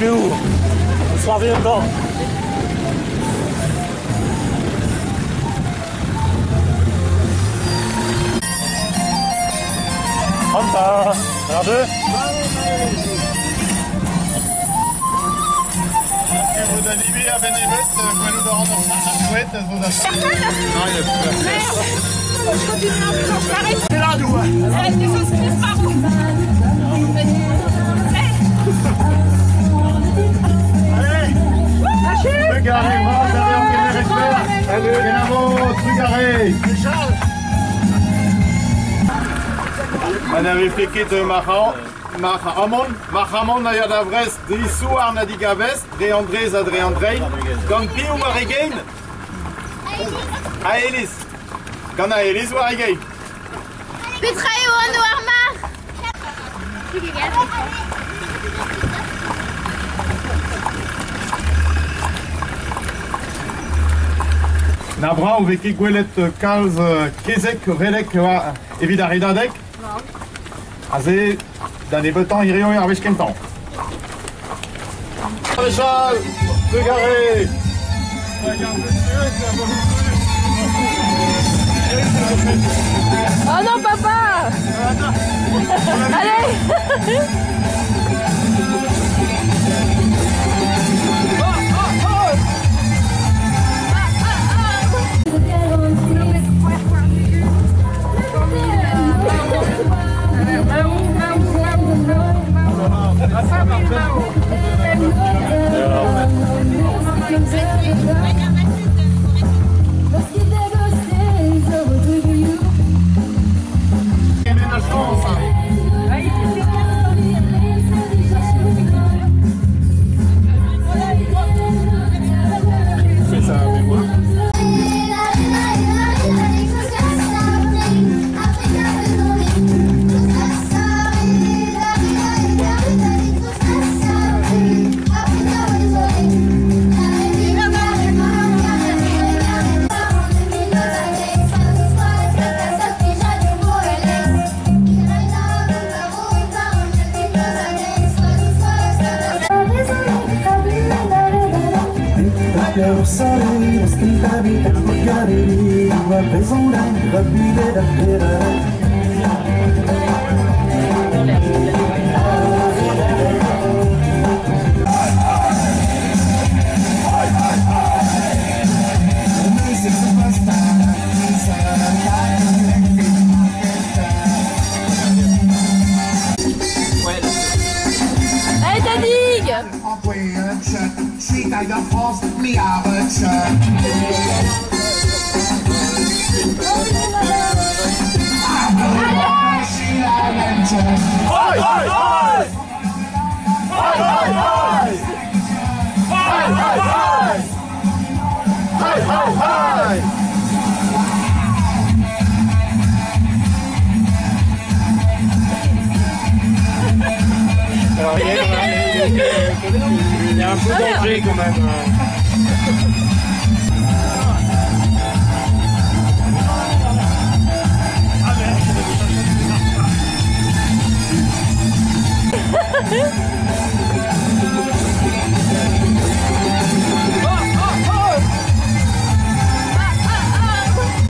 il est où? On se revient dedans. Pronta! Regardez! Vous animez à Benevest, vous allez rendre ça chouette, vous achetez. Non, il n'y a plus personne. Je continue un peu, je m'arrête. C'est là, nous. Les choses qui se par où? Allez! Lâchez! Regarde, vous avez enquêté respect. Allez, en avant, regarde. Man har vi flikket Mahamon na da vrest, de souar na diga vest, Dre André. Gant piou war egein? A Elis. Gant a Elis war egein. Petra eo an o ar mar. Na bra o veke gwelet kalz kezek relek evit a redadek? Non. Aze, dan e betan ireo ar vez kentan. Maréchal, de garé. Oh non, papa! Allez! Il y a un peu danger quand même.